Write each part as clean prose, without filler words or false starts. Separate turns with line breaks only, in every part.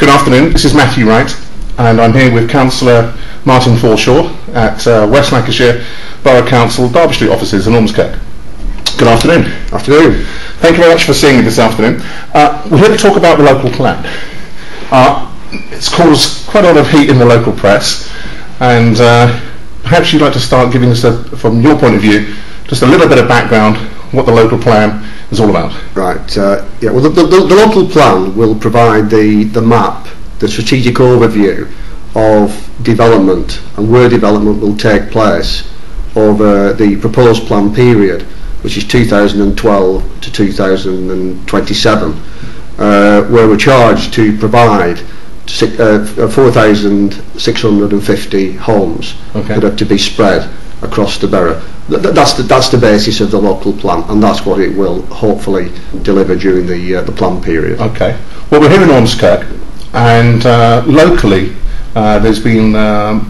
Good afternoon, this is Matthew Wright, and I'm here with Councillor Martin Forshaw at West Lancashire Borough Council Derbyshire offices in Ormskirk. Good afternoon.
Afternoon.
Thank you very much for seeing me this afternoon. We're here to talk about the local plan. It's caused quite a lot of heat in the local press, and perhaps you'd like to start giving us, from your point of view, just a little bit of background what the local plan is all about.
Right. Yeah. Well, the local plan will provide the map, the strategic overview of development and where development will take place over the proposed plan period, which is 2012 to 2027, where we're charged to provide 4,650 homes that are to be spread across the borough. That's the basis of the local plan, and that's what it will hopefully deliver during the plan period.
Okay. Well, we're here in Ormskirk, and locally there's been a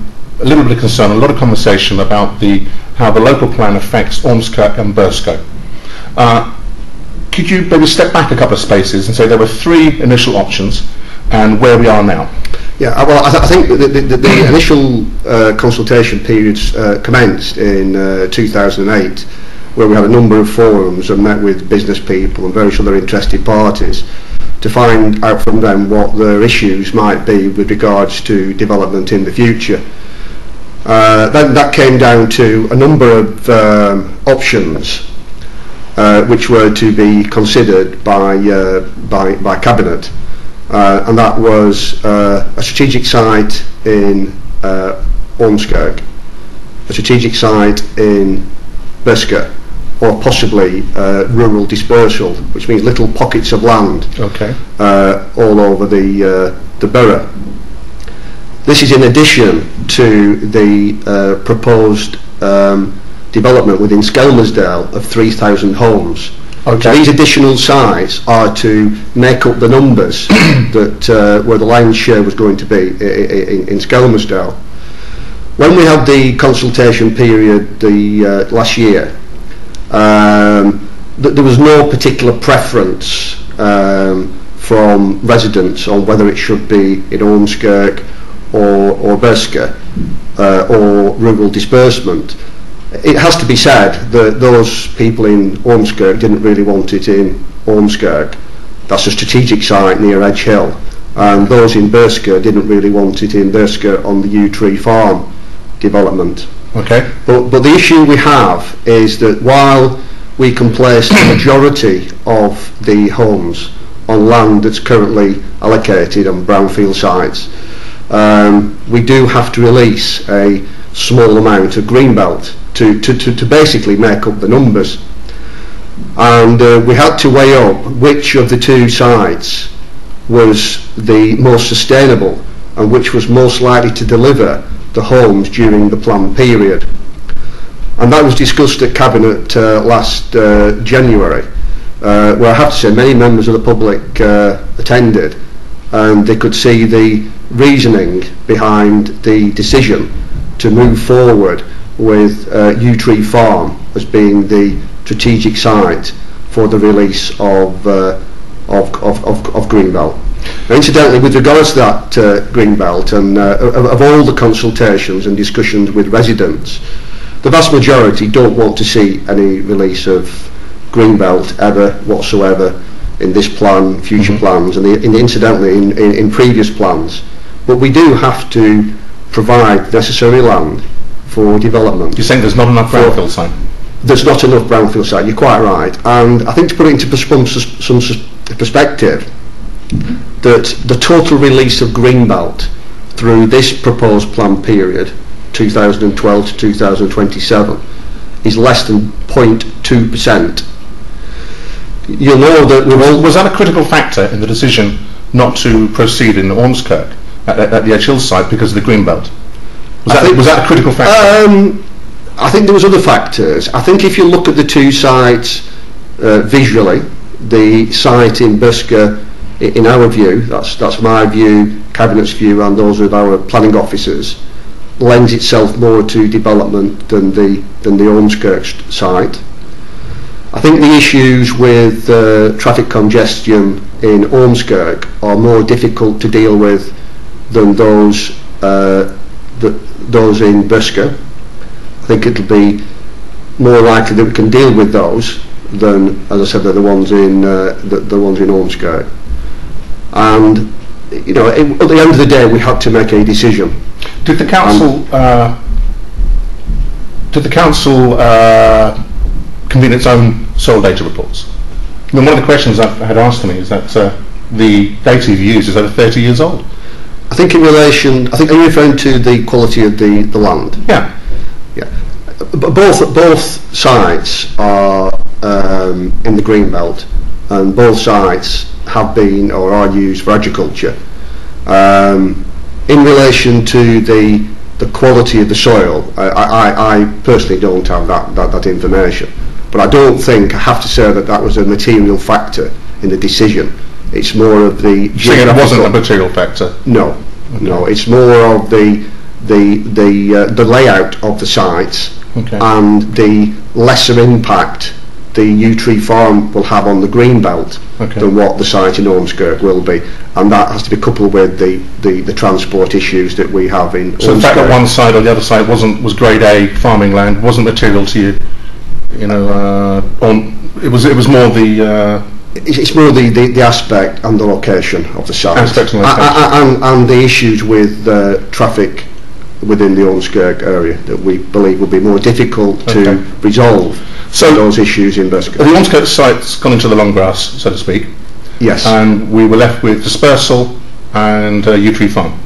little bit of concern, a lot of conversation about how the local plan affects Ormskirk and Burscough. Could you maybe step back a couple of spaces and say there were three initial options and where we are now?
Yeah, well, I think the initial consultation periods commenced in 2008, where we had a number of forums and met with business people and various other interested parties to find out from them what their issues might be with regards to development in the future. Then that came down to a number of options which were to be considered by Cabinet. And that was a strategic site in Ormskirk, a strategic site in Burscough, or possibly rural dispersal, which means little pockets of land all over the borough. This is in addition to the proposed development within Skelmersdale of 3,000 homes. So these additional sites are to make up the numbers that where the lion's share was going to be in Skelmersdale. When we had the consultation period last year, there was no particular preference from residents on whether it should be in Ormskirk or Burscough or rural disbursement. It has to be said that those people in Ormskirk didn't really want it in Ormskirk. That's a strategic site near Edge Hill. And those in Burscough didn't really want it in Burscough on the Yew Tree Farm Development.
Okay.
But the issue we have is that while we can place the majority of the homes on land that's currently allocated on brownfield sites, we do have to release a small amount of greenbelt to basically make up the numbers, and we had to weigh up which of the two sites was the most sustainable and which was most likely to deliver the homes during the plan period. And that was discussed at Cabinet last January, where I have to say many members of the public attended, and they could see the reasoning behind the decision to move forward with Yew Tree Farm as being the strategic site for the release of greenbelt. Now, incidentally, with regards to that greenbelt, and of all the consultations and discussions with residents, the vast majority don't want to see any release of greenbelt ever whatsoever in this plan, future plans, and incidentally in previous plans. But we do have to provide necessary land for development.
You're saying there's not enough brownfield site?
There's not enough brownfield site, you're quite right. And I think to put it into some perspective, that the total release of greenbelt through this proposed plan period, 2012 to 2027, is less than 0.2%. You'll know that
was that a critical factor in the decision not to proceed in Ormskirk at the Edge Hill site because of the greenbelt? Was that a critical factor?
I think there was other factors. I think if you look at the two sites visually, the site in Burscough, in our view, that's my view, Cabinet's view, and those of our planning officers, lends itself more to development than the Ormskirk site. I think the issues with traffic congestion in Ormskirk are more difficult to deal with than those in Burscough. I think it'll be more likely that we can deal with those than, as I said, the ones in Ormskirk. And you know, at the end of the day, we had to make a decision.
Did the council convene its own soil data reports? I mean, one of the questions I've had asked to me is that the data you've used is over 30 years old.
I think in relation, are you referring to the quality of the land?
Yeah.
Yeah. Both sites are in the green belt, and both sites have been or are used for agriculture. In relation to the quality of the soil, I personally don't have that information, but I don't think I have to say that was a material factor in the decision. It's more of the.
So it wasn't a material factor?
No, okay. No. It's more of the layout of the sites, okay, and the lesser impact the Yew Tree Farm will have on the green belt, okay, than what the site in Ormskirk will be, and that has to be coupled with the transport issues that we have in Ormskirk.
So the fact that one side or the other side was grade A farming land wasn't material to you, you know, it was more the
it's more the aspect and the location of the site, and the issues with traffic within the Ormskirk area that we believe will be more difficult to resolve. So those issues in Burscough.
The Ormskirk site's gone into the long grass, so to speak.
Yes.
And we were left with Dispersal and Yew Tree Farm.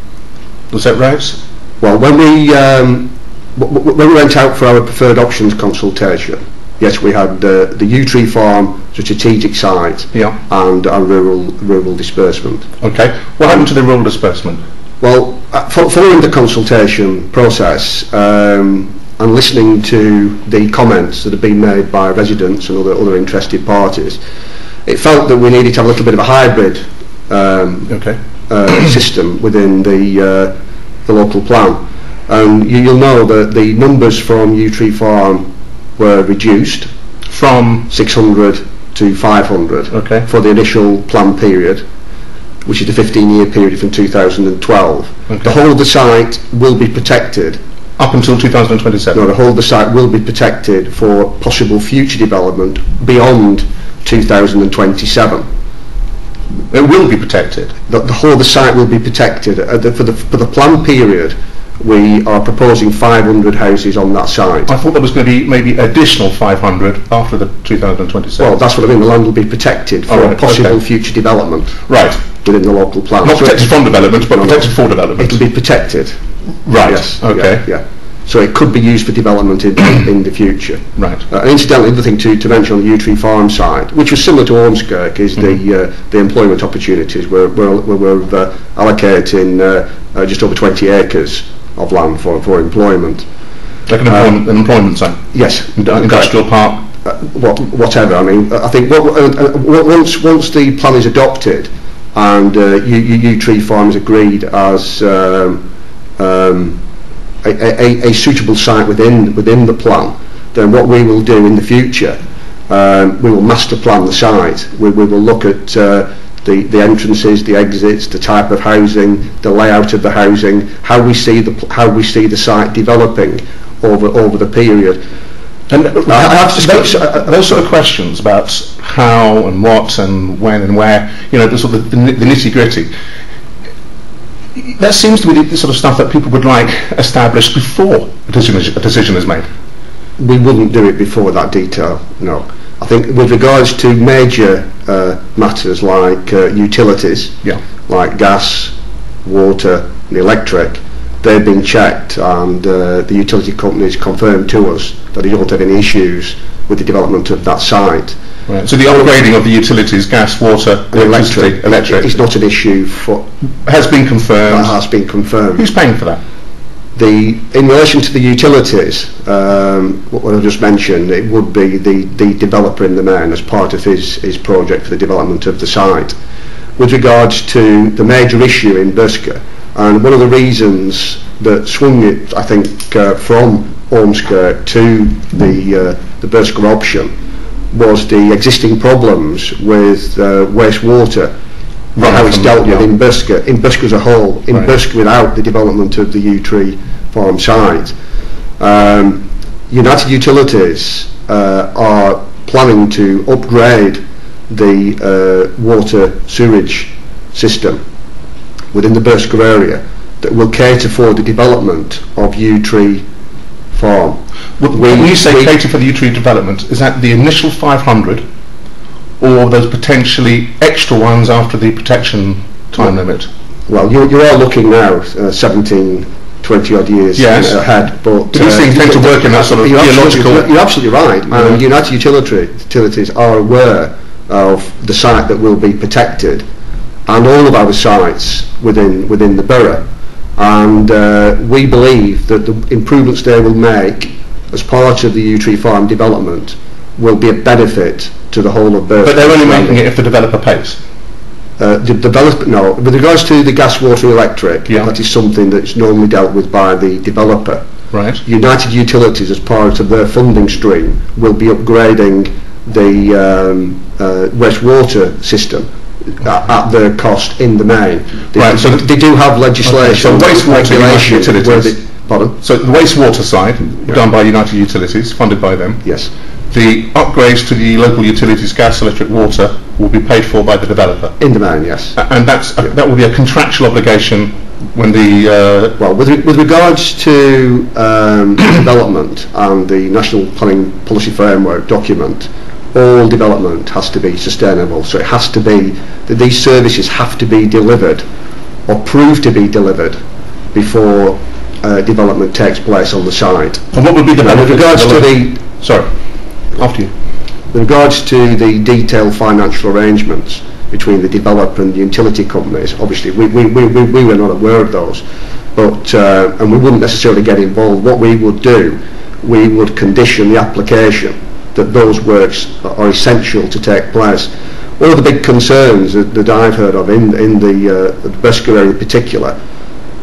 Was that right?
Well, when we went out for our preferred options consultation, yes, we had the Yew Tree Farm strategic site, yeah, and rural disbursement.
Okay. What happened to the rural disbursement?
Well, following the consultation process, and listening to the comments that have been made by residents and other interested parties, it felt that we needed to have a little bit of a hybrid system within the local plan. And you'll know that the numbers from Yew Tree Farm were reduced from 600 to 500 for the initial plan period, which is the 15-year period from 2012. The whole of the site will be protected
up until 2027?
No, the whole of the site will be protected for possible future development beyond 2027.
It will be protected?
The whole of the site will be protected. For the plan period, we are proposing 500 houses on that site.
I thought there was going to be maybe additional 500 after the 2027.
Well, that's what I mean. The land will be protected for possible future development.
Right.
Within the local plan.
Not protected from development, but protected for development.
It will be protected.
Right.
Yes.
Okay.
Yeah. So it could be used for development in the future.
Right.
And incidentally, the other thing to mention on the Yew Tree Farm side, which was similar to Ormskirk, is the employment opportunities. We're allocating just over 20 acres of land for employment.
Like an employment zone?
Yes.
Industrial park?
Whatever. I mean, I think once the plan is adopted and Yew Tree Farm is agreed as a suitable site within the plan, then what we will do in the future, we will master plan the site. We will look at the entrances, the exits, the type of housing, the layout of the housing, how we see the site developing over the period.
And I have to those sort of questions about how and what and when and where, you know, the sort of the nitty-gritty. That seems to be the sort of stuff that people would like established before a decision is made.
We wouldn't do it before that detail, no. I think with regards to major matters like utilities, like gas, water and electric, they've been checked, and the utility companies confirmed to us that they don't have any issues with the development of that site.
Right. So the upgrading of the utilities, gas, water, electric,
it's not an issue for.
Has been confirmed.
That has been confirmed.
Who's paying for that?
In relation to the utilities, what I just mentioned, it would be the developer in the main as part of his project for the development of the site. With regards to the major issue in Burscough, and one of the reasons that swung it, I think, from Ormskirk to the Burscough option was the existing problems with wastewater and how it's dealt with in Burscough as a whole, in Burscough without the development of the Yew Tree Farm site. United Utilities are planning to upgrade the water sewerage system within the Burscough area that will cater for the development of Yew Tree Farm.
When you say cater for the Yew Tree development, is that the initial 500 or those potentially extra ones after the protection time limit?
Well, you are looking now 17, 20 odd years ahead, but
these things tend to work in that sort of geological...
You're absolutely right. United Utilities are aware of the site that will be protected and all of our sites within the borough, and we believe that the improvements they will make as part of the Yew Tree Farm development will be a benefit to the whole of Burscough.
But they're only making it if the developer pays?
The developer, no. With regards to the gas, water, electric, that is something that's normally dealt with by the developer.
Right.
United Utilities, as part of their funding stream, will be upgrading the wastewater system at their cost in the main. So they do have legislation.
So wastewater
utilities. Pardon?
So the wastewater side, done by United Utilities, funded by them.
Yes.
The upgrades to the local utilities, gas, electric, water, will be paid for by the developer.
In the main, yes.
And that will be a contractual obligation when the...
Well, with regards to development and the National Planning Policy Framework document, all development has to be sustainable. So it has to be that these services have to be delivered or prove to be delivered before development takes place on the site.
And what would be the benefit?
With regards to the...
Sorry, after you.
With regards to the detailed financial arrangements between the developer and the utility companies, obviously we were not aware of those, but and we wouldn't necessarily get involved. What we would do, we would condition the application that those works are essential to take place. One of the big concerns that I've heard of in the Burscough area in particular,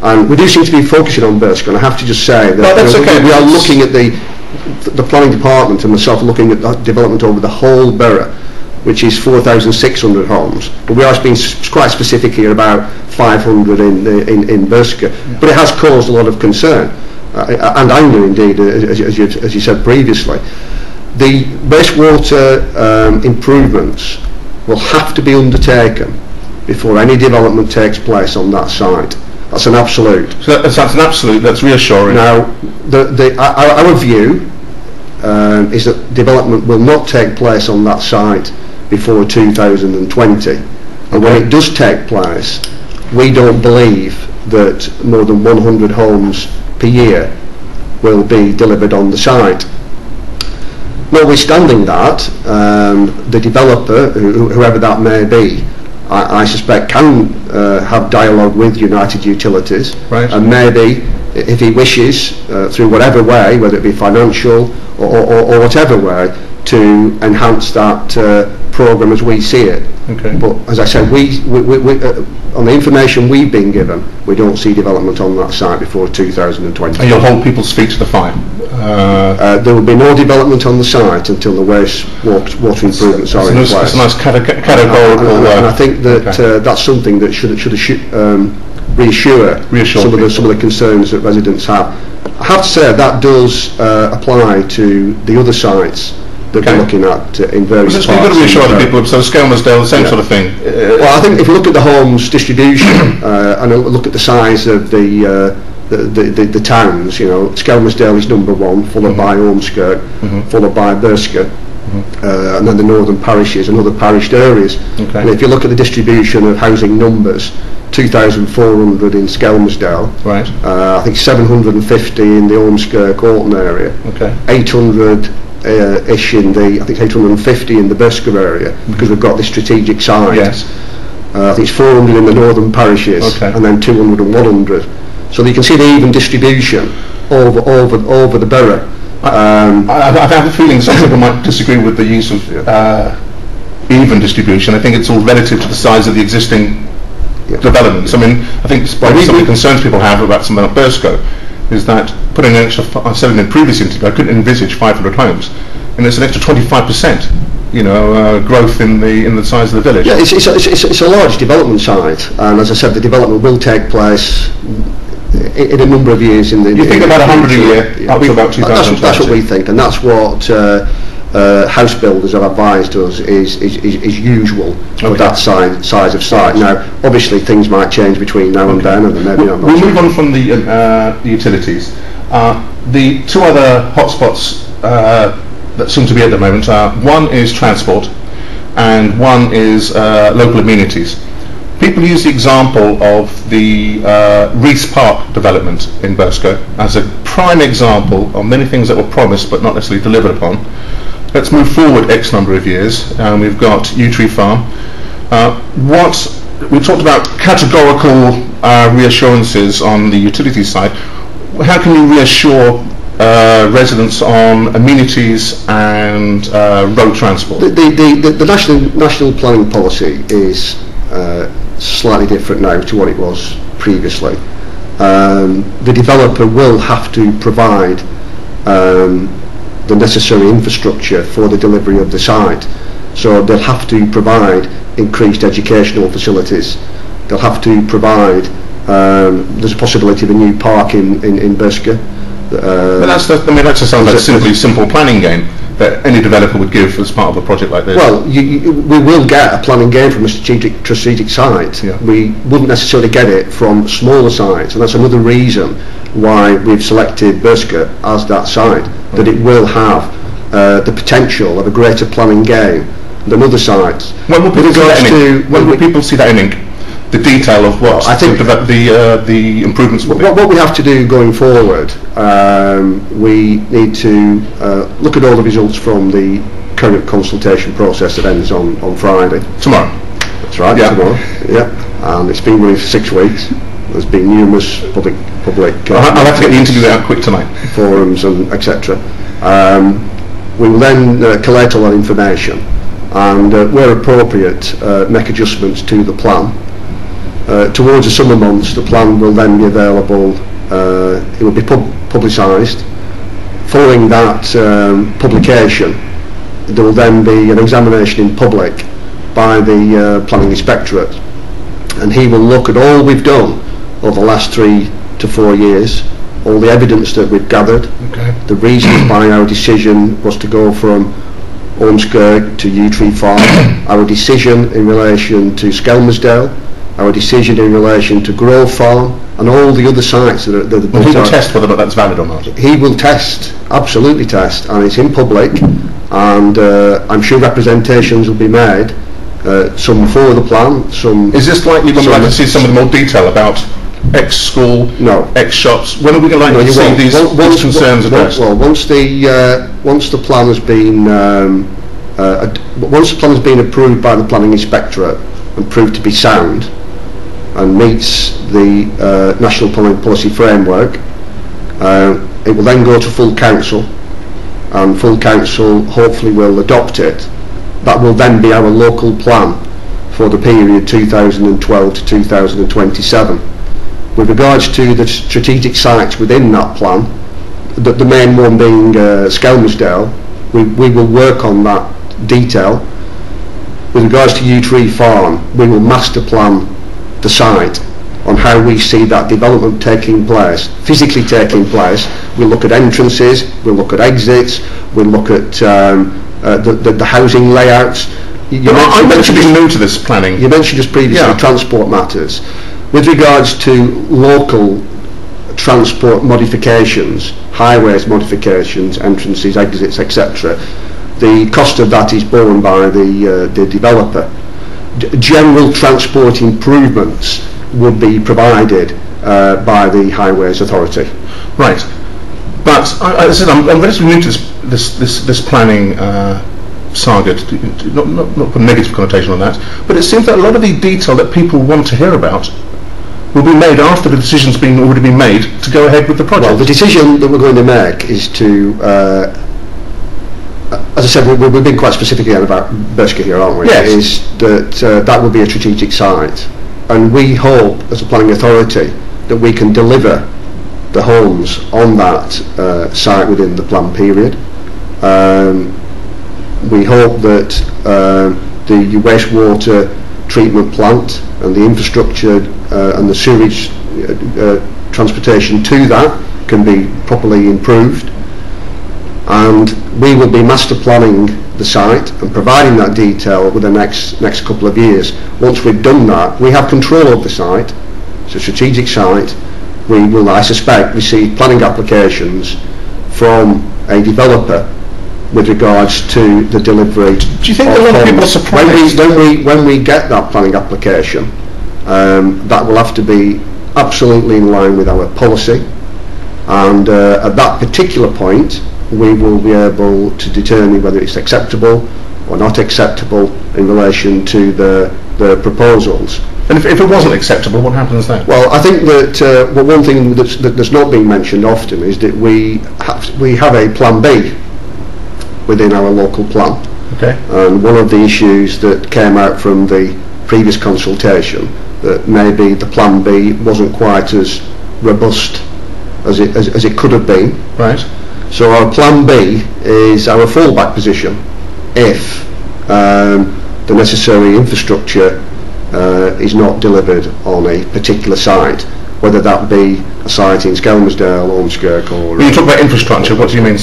and we do seem to be focusing on Burscough, and I have to just say that we are looking at the planning department and myself looking at that development over the whole borough, which is 4,600 homes, but we are being quite specific here about 500 in Burscough. But it has caused a lot of concern, and anger indeed, as you said previously. The wastewater improvements will have to be undertaken before any development takes place on that site. That's an absolute.
So that's an absolute. That's reassuring.
Now, our view is that development will not take place on that site before 2020, and when it does take place, we don't believe that more than 100 homes per year will be delivered on the site. Notwithstanding that, the developer, whoever that may be, I suspect can have dialogue with United Utilities, and maybe, if he wishes, through whatever way, whether it be financial or whatever way, to enhance that programme as we see it.
Okay.
But as I said, we on the information we've been given, we don't see development on that site before 2020.
And you'll hold people's feet to the fire?
There will be no development on the site until the water improvements are in place.
It's a nice categorical...
and I think that that's something that should reassure some of the concerns that residents have. I have to say that does apply to the other sites that we're looking at in various parts.
You've got to reassure the people, so Skelmersdale, the same sort of thing.
Well, I think if you look at the homes distribution and look at the size of the towns, you know, Skelmersdale is number one, followed by Ormskirk, followed by Burscough, and then the northern parishes and other parished areas. And if you look at the distribution of housing numbers, 2,400 in Skelmersdale, I think 750 in the Ormskirk Orton area, 800 ish in I think 850 in the Burscough area, because we've got the strategic site. I think it's 400 in the northern parishes, and then 200 and 100. So you can see the even distribution over the borough.
I have a feeling some people might disagree with the use of even distribution. I think it's all relative to the size of the existing developments. I mean, I think some of the concerns people have about something like Burscough is that putting an extra, I said in the previous interview, I couldn't envisage 500 homes, and it's an extra 25% growth in the size of the village.
Yeah, it's a large development site, and as I said, the development will take place in a number of years.
You think about 100 a year, up to about 2020.
That's what we think, and that's what house builders have advised us is usual for that size of site. Now, obviously, things might change between now and then, and maybe not.
We'll move on from the utilities. The two other hotspots that seem to be at the moment one is transport, and one is local amenities. People use the example of the Rees Park development in Burscough as a prime example of many things that were promised but not necessarily delivered upon. Let's move forward X number of years. We've got Yew Tree Farm. We talked about categorical reassurances on the utility side. How can you reassure residents on amenities and road transport?
The national planning policy is slightly different now to what it was previously. The developer will have to provide the necessary infrastructure for the delivery of the site. So they'll have to provide increased educational facilities. They'll have to provide, there's a possibility of a new park in Burscough.
But that just sounds like a simple planning game that any developer would give as part of a project like this.
Well, we will get a planning game from a strategic site.
Yeah.
We wouldn't necessarily get it from smaller sites, and that's another reason why we've selected Burscough as that site, that it will have the potential of a greater planning game than other sites.
When will people see that in ink? The detail of what I think the improvements will be.
What we have to do going forward, we need to look at all the results from the current consultation process that ends on Friday.
Tomorrow.
That's right. Yeah. Tomorrow. Yeah. And it's been running for 6 weeks. There's been numerous public.
I'll have to get the interview out quick tonight.
Forums and etc. We will then collate all that information, and where appropriate, make adjustments to the plan. Towards the summer months, the plan will then be available. It will be publicised. Following that publication, there will then be an examination in public by the planning inspectorate, and he will look at all we've done over the last 3 to 4 years, all the evidence that we've gathered, the reasons why our decision was to go from Ormskirk to Yew Tree Farm, our decision in relation to Skelmersdale, our decision in relation to Grove Farm, and all the other sites that are...
Well, he will test whether or not that's valid or not.
He will test, absolutely test, and it's in public, and I'm sure representations will be made, some for the plan, some...
Is this likely when we'd like to see some of the more detail about X school,
no,
X shops? When are we going to see these concerns addressed?
Well, once the plan has been once the plan has been approved by the planning inspectorate and proved to be sound and meets the national planning policy framework, it will then go to full council, and full council hopefully will adopt it. That will then be our local plan for the period 2012 to 2027. With regards to the strategic sites within that plan, the main one being Skelmersdale, we will work on that detail. With regards to Yew Tree Farm, we will master plan the site on how we see that development taking place, physically taking place. We'll look at entrances, we'll look at exits, we'll look at the housing layouts.
I mentioned being new to this planning.
You mentioned just previously transport matters. With regards to local transport modifications, highways modifications, entrances, exits, etc., the cost of that is borne by the developer. General transport improvements would be provided by the Highways Authority.
Right, but as I said, I'm relatively new to this planning saga, not put a negative connotation on that, but it seems that a lot of the detail that people want to hear about will be made after the decision's already been made to go ahead with the project.
Well, the decision that we're going to make is to, as I said, we've been quite specific here about Burscough here, aren't we?
Yes.
Is that that will be a strategic site, and we hope, as a planning authority, that we can deliver the homes on that site within the plan period. we hope that the wastewater treatment plant and the infrastructure and the sewage transportation to that can be properly improved, and we will be master planning the site and providing that detail over the next couple of years. Once we've done that, we have control of the site. It's a strategic site. We will, I suspect, receive planning applications from a developer with regards to the delivery.
Do you think a lot of people are surprised?
When we get that planning application, that will have to be absolutely in line with our policy, and at that particular point we will be able to determine whether it's acceptable or not acceptable in relation to the proposals.
And if it wasn't acceptable, what happens then?
Well, I think that one thing that's not being mentioned often is that we have a plan B within our local plan.
Okay.
And one of the issues that came out from the previous consultation, that maybe the plan B wasn't quite as robust as it could have been.
Right.
So our plan B is our fallback position if the necessary infrastructure is not delivered on a particular site, whether that be a site in Skelmersdale, Ormskirk, or...
When you talk about infrastructure, what do you mean?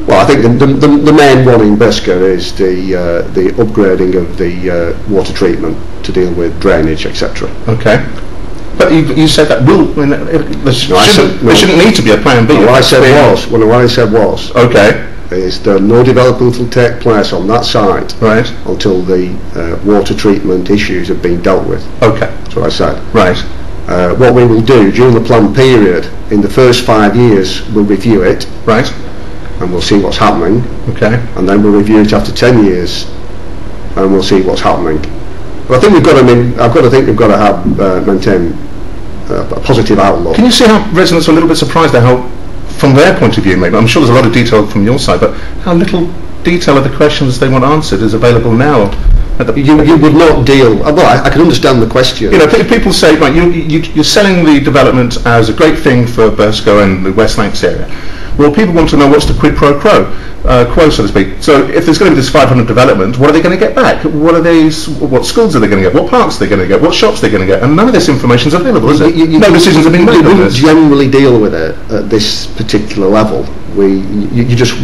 Well, I think the main one in Burscough is the upgrading of the water treatment to deal with drainage, etc.
Okay. But you said that there shouldn't need to be a plan B.
What I said was,
okay,
is that no development will take place on that site,
right,
until the water treatment issues have been dealt with.
Okay.
That's what I said.
Right.
What we will do during the plan period, in the first 5 years, we'll review it.
Right.
And we'll see what's happening.
Okay.
And then we'll review it after 10 years, and we'll see what's happening. But I think we've got to have maintain a positive outlook.
Can you see how residents are a little bit surprised at how, from their point of view, maybe, I'm sure there's a lot of detail from your side, but how little detail of the questions they want answered is available now?
You would not deal... Well, I can understand the question.
You know, people say, right, you're selling the development as a great thing for Burscough and the West Lancashire area. Well, people want to know what's the quid pro quo, so to speak. So if there's going to be this 500 development, what are they going to get back? What schools are they going to get? What parks are they going to get? What shops are they going to get? And none of this information is available, is it? No decisions have been made on this.
You wouldn't generally deal with it at this particular level. You just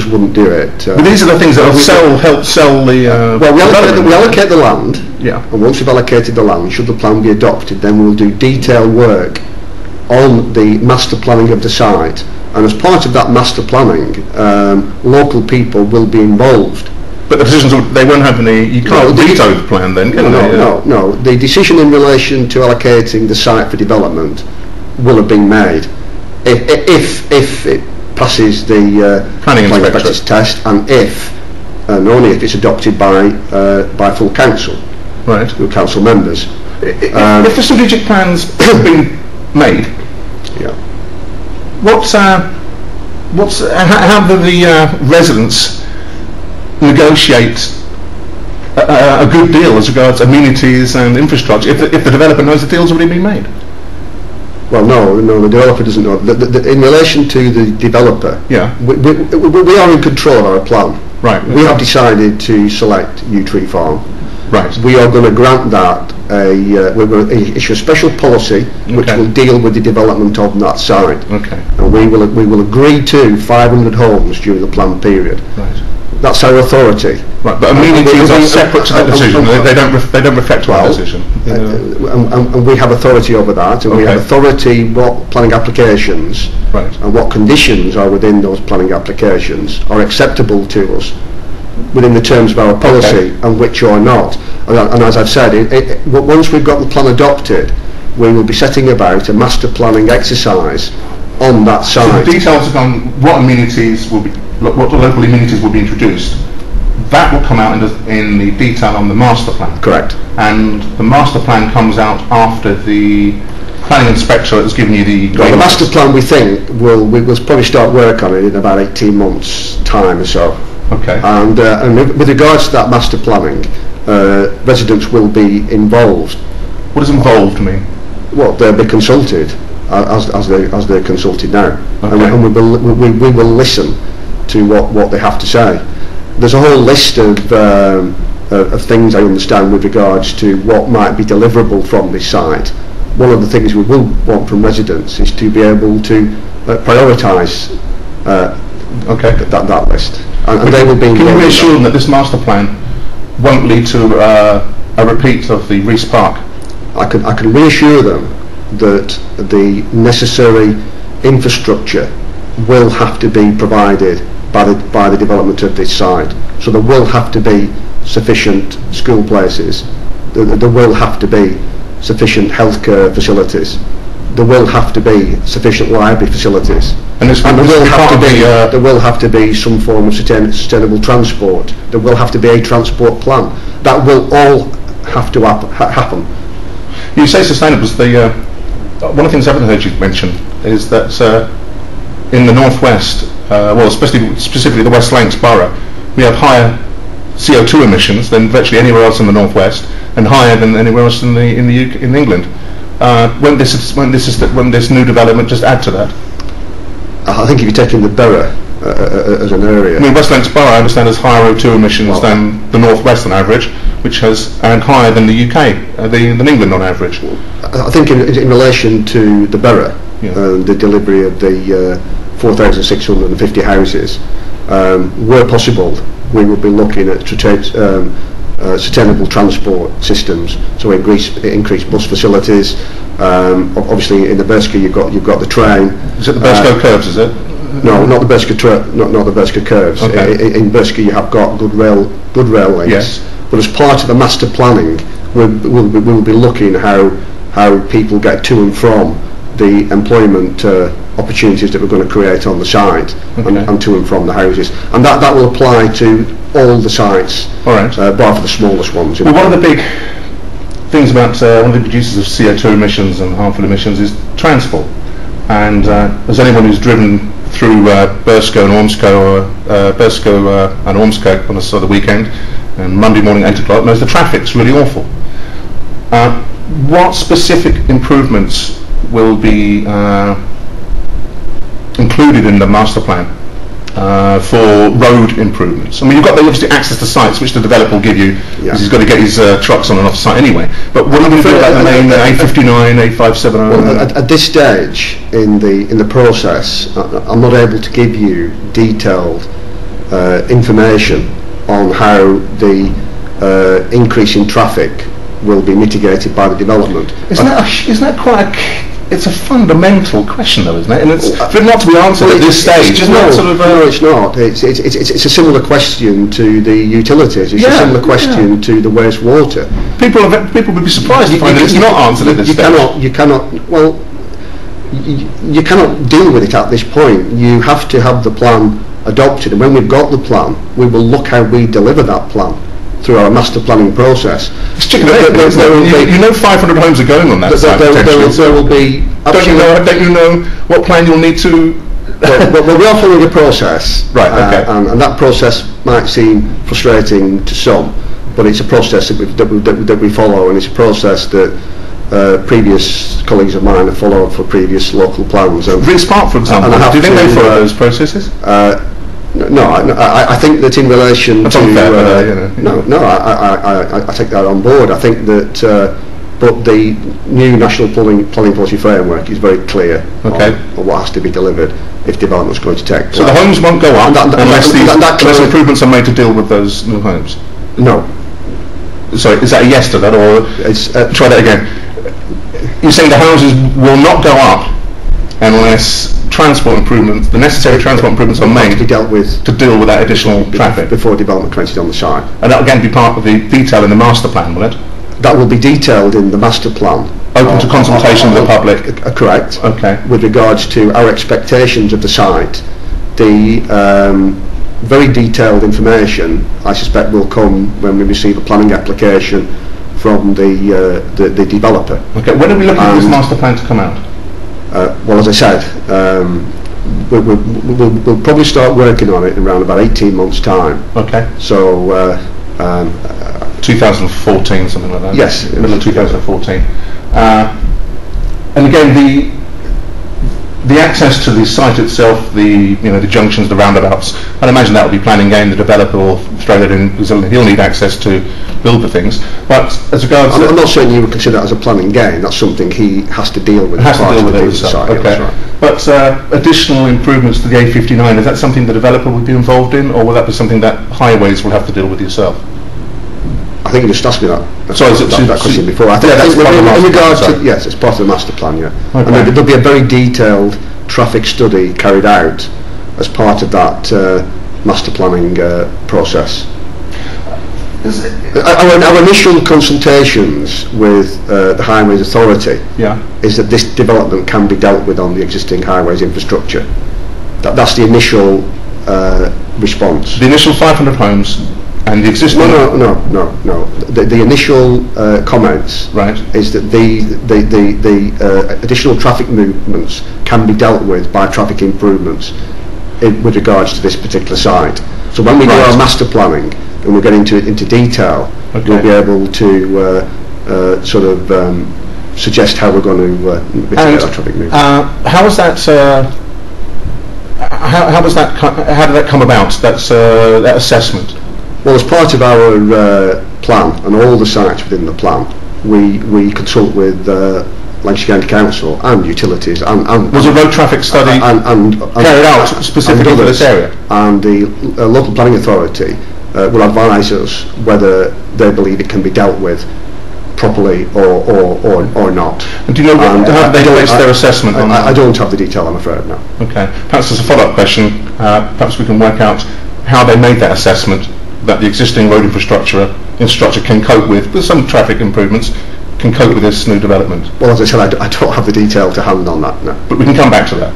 wouldn't do it.
But these are the things that help sell the.
Well, we allocate the land.
Yeah.
And once we've allocated the land, should the plan be adopted, then we'll do detailed work on the master planning of the site. And as part of that master planning, local people will be involved.
But the decisions, they won't have any, you can't veto the plan then, can they?
No. The decision in relation to allocating the site for development will have been made if it passes the planning inspector's test, and only if it's adopted by full council,
right,
through council members.
If the strategic plans have been made,
yeah.
How do the residents negotiate a good deal as regards amenities and infrastructure if the developer knows the deal's already been made?
Well, no, the developer doesn't know. In relation to the developer,
yeah,
we are in control of our plan.
Right.
We have decided to select Yew Tree Farm.
Right.
We are going to grant that we're going to issue a special policy which will deal with the development of that site.
Okay.
And we will agree to 500 homes during the planned period.
Right.
That's our authority.
Right. But amenities are separate to that decision. They don't reflect our decision.
And we have authority over that, and we have authority what planning applications and what conditions are within those planning applications are acceptable to us within the terms of our policy, and which are not. And as I've said, once we've got the plan adopted, we will be setting about a master planning exercise on that site.
So the details on what amenities will be, what local amenities will be introduced, that will come out in the detail on the master plan.
Correct.
And the master plan comes out after the planning inspector has given you the...
Well, the master plan, we think, we'll probably start work on it in about 18 months' time or so.
Okay.
And with regards to that master planning, residents will be involved.
What does involved mean?
Well, they'll be consulted as they're consulted now,
okay.
and we will listen to what they have to say. there's a whole list of things I understand with regards to what might be deliverable from this site. One of the things we will want from residents is to be able to prioritise that list, and they will be.
Can you reassure them that this master plan won't lead to a repeat of the Rees Park?
I can reassure them that the necessary infrastructure will have to be provided by the development of this site. So there will have to be sufficient school places. There will have to be sufficient healthcare facilities. There will have to be sufficient library facilities.
And
there will have to be some form of sustainable transport. There will have to be a transport plan. That will all have to happen.
You say sustainable. One of the things I haven't heard you mention is that in the northwest, well, specifically the West Lancs borough, we have higher CO2 emissions than virtually anywhere else in the northwest, and higher than anywhere else in the UK, in England. When this new development just add to that?
I think if you're taking the borough as an area.
I mean, West Lancs borough, I understand, has higher O2 emissions than the northwestern average, which has and higher than the UK, than England on average.
I think in relation to the borough, the delivery of the 4,650 houses, where possible, we will be looking at sustainable transport systems, so increase bus facilities. Obviously, in the Burscough you've got the train.
Is it the Burscough curves? Is it?
No, not the Burscough not the Burscough curves.
Okay.
In Burscough you have got good rail links.
Yes.
But as part of the master planning, we'll be looking how people get to and from the employment opportunities that we're going to create on the site, and to and from the houses, and that will apply to all the sites, bar for the smallest ones.
Well, one of the big things about one of the producers of CO2 emissions and harmful emissions is transport, and as anyone who's driven through Burscough and Ormscough on a sort of weekend and Monday morning 8 o'clock knows the traffic's really awful. What specific improvements will be included in the master plan for road improvements? I mean, you've got obviously access to sites which the developer will give you, because he's got to get his trucks on and off the site anyway. But what are you going to do about the main A59, A570?
Well, at this stage in the process, I'm not able to give you detailed information on how the increase in traffic will be mitigated by the development.
Isn't that quite it's a fundamental question, though, isn't it? And it's for it not to be answered at this stage.
No, it's not. It's a similar question to the utilities. It's a similar question to the wastewater.
People would be surprised to find that it's not answered at this stage.
You cannot deal with it at this point. You have to have the plan adopted, and when we've got the plan, we will look how we deliver that plan through our master planning process.
It's chicken and egg. You know 500 homes are going on that site.
There will be.
Don't you know what plan you'll need to?
Well, we are following a process,
right? Okay.
And that process might seem frustrating to some, but it's a process that we follow, and it's a process that previous colleagues of mine have followed for previous local plans.
Rees Park, for example. Do you think they follow those processes?
No, I think that in relation
That's
to
unfair,
I take that on board. I think that but the new national planning policy framework is very clear on what has to be delivered if development is going to take place.
So the homes won't go up unless improvements are made to deal with those new homes?
No.
Sorry, is that a yes to that, or try that again? You're saying the houses will not go up unless transport improvements, the necessary transport improvements are made
to be dealt with
to deal with that additional traffic
before development commences on the site.
And that will again be part of the detail in the master plan, will it?
That will be detailed in the master plan.
Open to consultation with the public.
Correct.
Okay.
With regards to our expectations of the site, the very detailed information I suspect will come when we receive a planning application from the developer.
Okay. When are we looking at this master plan to come out?
Well, as I said, we'll probably start working on it in around about 18 months' time.
Okay.
So
2014, something like that.
Yes.
Middle of 2014. And again, The access to the site itself, the junctions, the roundabouts, I'd imagine that will be planning game. The developer will throw that in because he'll need access to build the things. But as regards,
I'm not saying you would consider that as a planning game. That's something he has to deal with.
Has to deal with it himself. Okay. Right. But additional improvements to the A59, is that something the developer would be involved in, or will that be something that highways will have to deal with yourself?
I think you just asked me that.
Sorry,
that question before. I think in regard to, yes, it's part of the master plan, yeah. Okay. And there'll be a very detailed traffic study carried out as part of that master planning process. Our initial consultations with the Highways Authority is that this development can be dealt with on the existing highways infrastructure. That's the initial response.
The initial 500 homes and the existing...
No. The initial comments is that the additional traffic movements can be dealt with by traffic improvements with regards to this particular site. So when we do our master planning and we get into detail, we'll be able to suggest how we're going to mitigate that traffic movement.
How was that? How did that come about? That assessment.
Well, as part of our plan and all the sites within the plan, we consult with Lancashire County Council and utilities and
was a road traffic study carried out specifically for this area,
and the local planning authority will advise us whether they believe it can be dealt with properly or not.
And do you know how they base their assessment on that?
I don't have the detail, I'm afraid, no.
Okay, perhaps as a follow-up question, perhaps we can work out how they made that assessment that the existing road infrastructure can cope with some traffic improvements, can cope with this new development.
Well, as I said, I don't have the detail to hand on that, no.
But we can come back to that.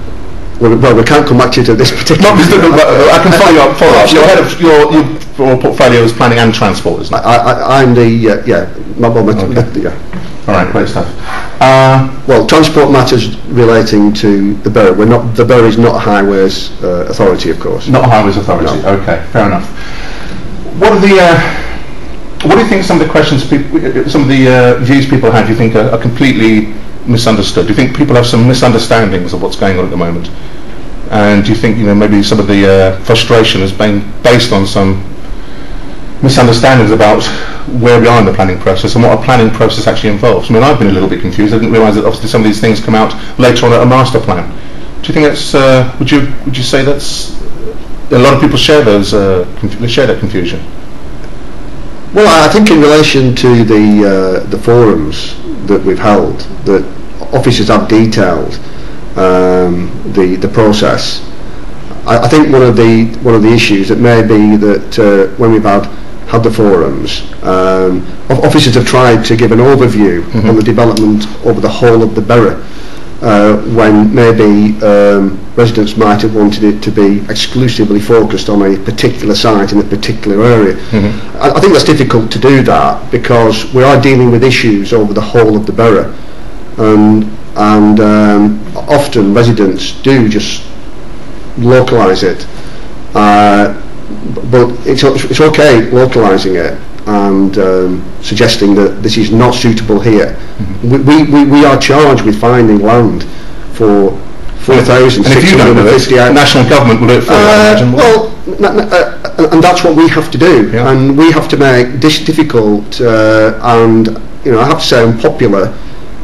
Well, we can't come back to this particular...
I can follow up. Your head of your portfolio is planning and transport, isn't it?
I'm the... yeah.
All right, great stuff.
Well, transport matters relating to the borough. The borough is not a highways authority, of course.
Not a highways authority. No. Okay, fair enough. What do you think some of the questions, some of the views people have, do you think are completely misunderstood? Do you think people have some misunderstandings of what's going on at the moment? And do you think maybe some of the frustration has been based on some misunderstandings about where we are in the planning process and what a planning process actually involves? I mean, I've been a little bit confused. I didn't realise that obviously some of these things come out later on at a master plan. Do you think that's? Would you say that's? A lot of people share those. They share that confusion.
Well, I think in relation to the forums that we've held, that officers have detailed the process. I think one of the issues that may be that when we've had the forums, officers have tried to give an overview on the development over the whole of the borough, when maybe residents might have wanted it to be exclusively focused on a particular site in a particular area. I think that's difficult to do that because we are dealing with issues over the whole of the borough, and often residents do just localise it, but it's okay localising it and suggesting that this is not suitable here. We are charged with finding land for 4,650
hours. National government will do it for
you. And that's what we have to do, and we have to make difficult and I have to say unpopular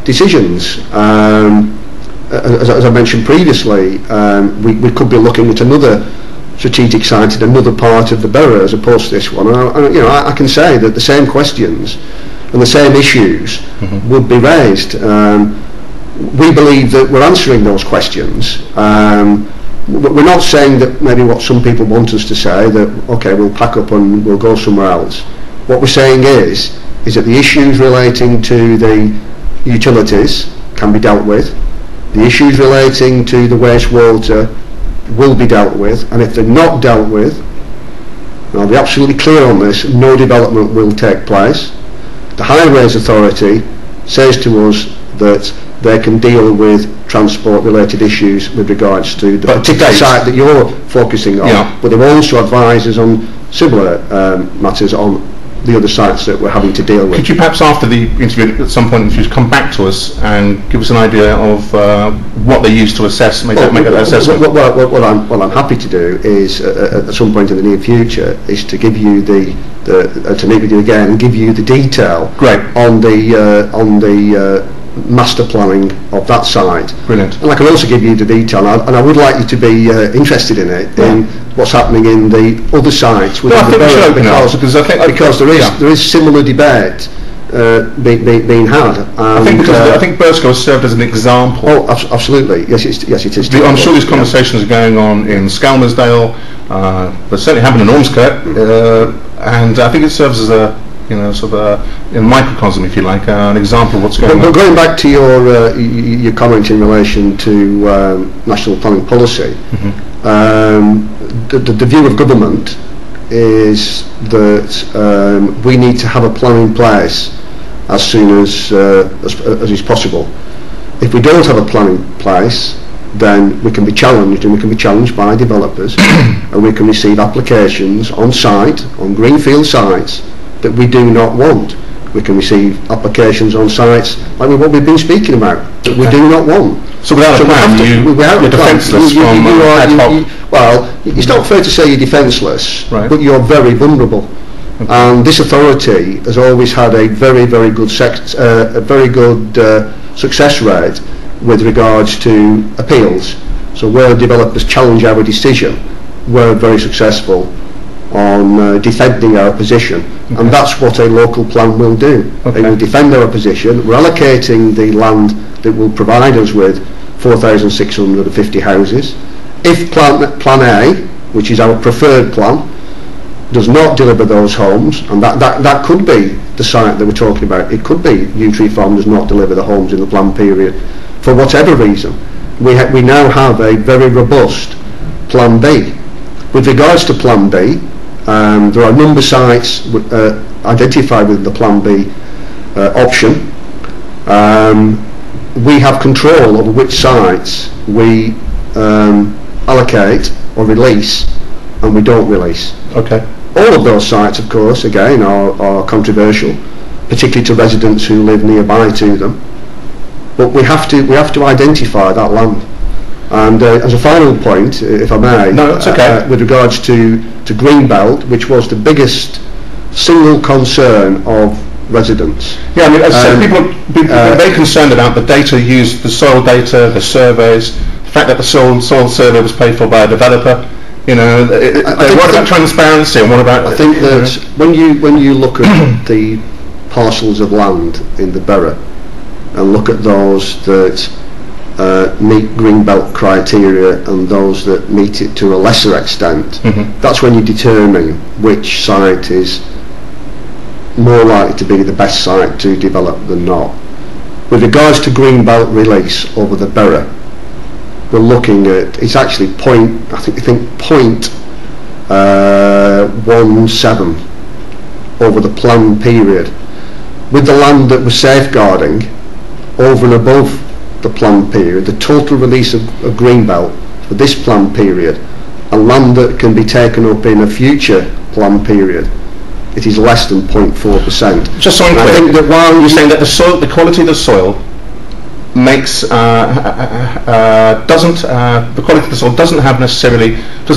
decisions. As I mentioned previously, we could be looking at another strategic site in another part of the borough as opposed to this one. I can say that the same questions and the same issues would be raised. We believe that we're answering those questions. We're not saying that maybe what some people want us to say, that okay, we'll pack up and we'll go somewhere else. What we're saying is that the issues relating to the utilities can be dealt with. The issues relating to the wastewater will be dealt with, and if they're not dealt with, and I'll be absolutely clear on this, no development will take place. The Highways Authority says to us that they can deal with transport related issues with regards to the particular site that you're focusing on, but they've also advised us on similar matters on the other sites that we're having to deal with.
Could you perhaps, after the interview, at some point in the future, come back to us and give us an idea of what they use to assess, make that assessment?
What I'm happy to do is, at some point in the near future, is to give you to meet with you again and give you the detail on the master planning of that site.
Brilliant.
And I can also give you the detail, and I would like you to be interested in it, in what's happening in the other sites within the borough, because there is similar debate being had.
I think Burscough has served as an example.
Oh, absolutely. Yes, it is.
I'm sure these conversations are going on in Skelmersdale, but certainly happen in Ormskirk, and I think it serves as a sort of in microcosm, if you like, an example of what's going on.
But going back to your comment in relation to national planning policy, the view of government is that we need to have a plan in place as soon as is possible. If we don't have a plan in place, then we can be challenged, and we can be challenged by developers, and we can receive applications on site, on greenfield sites, that we do not want. We can receive applications on sites like what we've been speaking about that we do not want.
So without a plan, you're defenceless from ad hoc.
Well, it's not fair to say you're defenceless, but you're very vulnerable.
Okay.
And this authority has always had a very good success rate with regards to appeals. So where developers challenge our decision, we're very successful on defending our position, and that's what a local plan will do. It will defend our position. We're allocating the land that will provide us with 4,650 houses. If plan A, which is our preferred plan, does not deliver those homes, and that could be the site that we're talking about, it could be Yew Tree Farm does not deliver the homes in the plan period for whatever reason, we now have a very robust plan B. With regards to plan B, there are a number of sites identified with the plan B option. We have control over which sites we allocate or release, and we don't release.
Okay.
All of those sites, of course, again, are controversial, particularly to residents who live nearby to them. But we have to identify that land. And as a final point, if I may, with regards to Greenbelt, which was the biggest single concern of residents.
Yeah, I mean, as I said, people are very concerned about the data used, the soil data, the surveys, the fact that the soil survey was paid for by a developer. What about transparency, and what about?
I think that when you look at the parcels of land in the borough and look at those that meet Greenbelt criteria and those that meet it to a lesser extent, that's when you determine which site is more likely to be the best site to develop than not. With regards to Greenbelt release over the borough, we're looking at, it's actually 0.17 over the planned period. With the land that we're safeguarding over and above the planned period, the total release of Greenbelt for this planned period, and land that can be taken up in a future planned period, it is less than 0.4%.
Just so I'm clear, I think that while you're saying that the quality of the soil makes the quality of the soil doesn't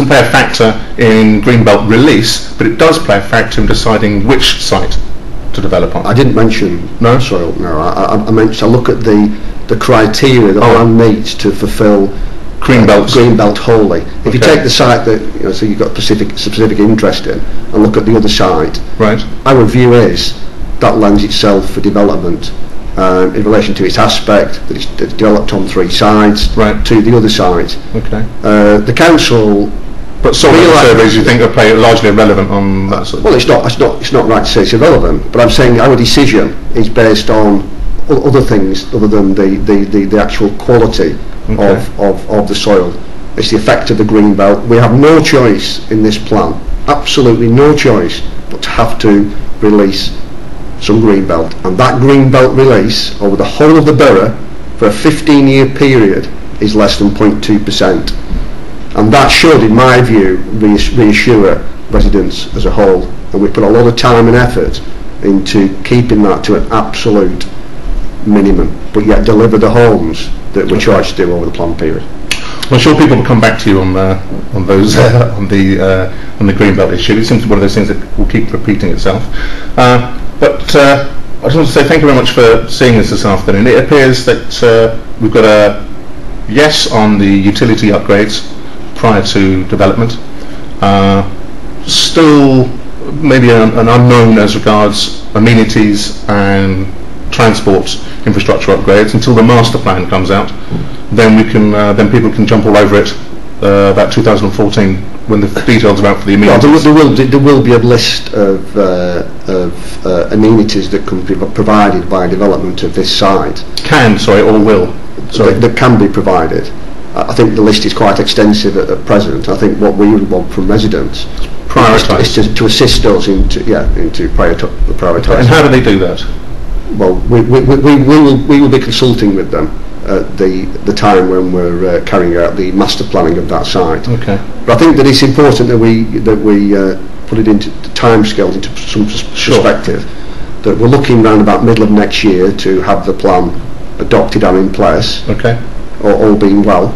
play a factor in Greenbelt release, but it does play a factor in deciding which site to develop on.
I didn't mention soil. No, I mentioned I look at the criteria that land meets to fulfil Greenbelt wholly. If you take the site that so you've got specific interest in, and look at the other site, our view is that lends itself for development in relation to its aspect that it's developed on 3 sides to the other site. The council.
But soil surveys you think are largely irrelevant on that sort of
Well, it's not right to say it's irrelevant, but I'm saying our decision is based on other things other than the actual quality of the soil. It's the effect of the Greenbelt. We have no choice in this plan, absolutely no choice, but to have to release some Greenbelt. And that Greenbelt release over the whole of the borough for a 15-year period is less than 0.2%. And that should, in my view, reassure residents as a whole and we put a lot of time and effort into keeping that to an absolute minimum, but yet deliver the homes that we're charged to do over the plan period.
Well, I'm sure people will come back to you on those on the greenbelt issue. It seems to be one of those things that will keep repeating itself. But I just want to say thank you very much for seeing us this afternoon. It appears that we've got a yes on the utility upgrades prior to development. Still maybe an unknown as regards amenities and transport infrastructure upgrades until the master plan comes out. Then we can then people can jump all over it about 2014 when the details are out for the amenities.
Well, there will be a list of amenities that can be provided by development of this site.
Or will?
That can be provided. I think the list is quite extensive at present. I think what we would want from residents is to assist us into prioritising.
And how do they do that?
Well, we will be consulting with them at the time when we're carrying out the master planning of that site.
Okay.
But I think that it's important that we put it into timescales, into some perspective. That we're looking around about middle of next year to have the plan adopted and in place.
Okay.
All being well.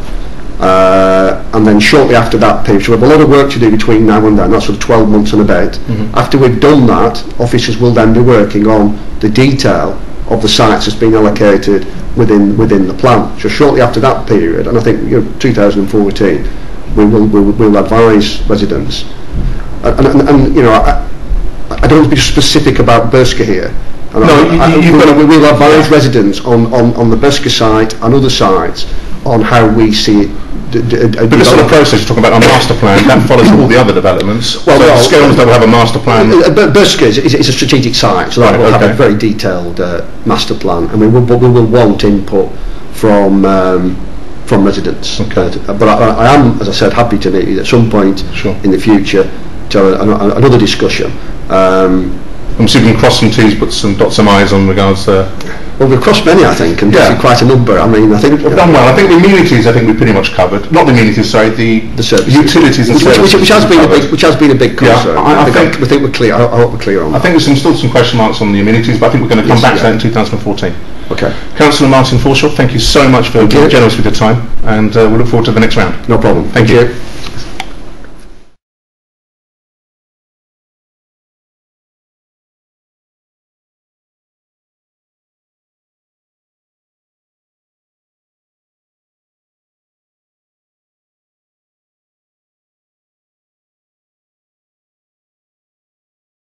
And then shortly after that period, so we have a lot of work to do between now and then, that's sort of 12 months and a bit.
Mm-hmm.
After we've done that, officers will then be working on the detail of the sites that's been allocated within the plan. So shortly after that period, and I think 2014, we'll advise residents. And I don't want to be specific about Burscough here. We'll advise residents on the Burscough site and other sites on how we see it.
But this sort of process you're talking about on master plan, that follows all the other developments. Well, Skells don't have a master plan.
Burscough is a strategic site, so that will have a very detailed master plan, and we will want input from residents.
Okay.
But I am, as I said, happy to meet you at some point in the future to have another discussion.
I'm assuming we can cross some T's, but dot some I's on regards to...
Well, we've crossed many, I think, and quite a number. I mean, I think...
We've done well. I think the amenities, we pretty much covered. Not the amenities, sorry, the services. Utilities and services. Which
has been a big concern.
Yeah, I think
we're clear. I hope we're clear on that.
I think there's still some question marks on the amenities, but I think we're going to come back to that in 2014.
Okay.
Councillor Martin Forshaw, thank you so much for being generous with your time, and we'll look forward to the next round.
No problem.
Thank you.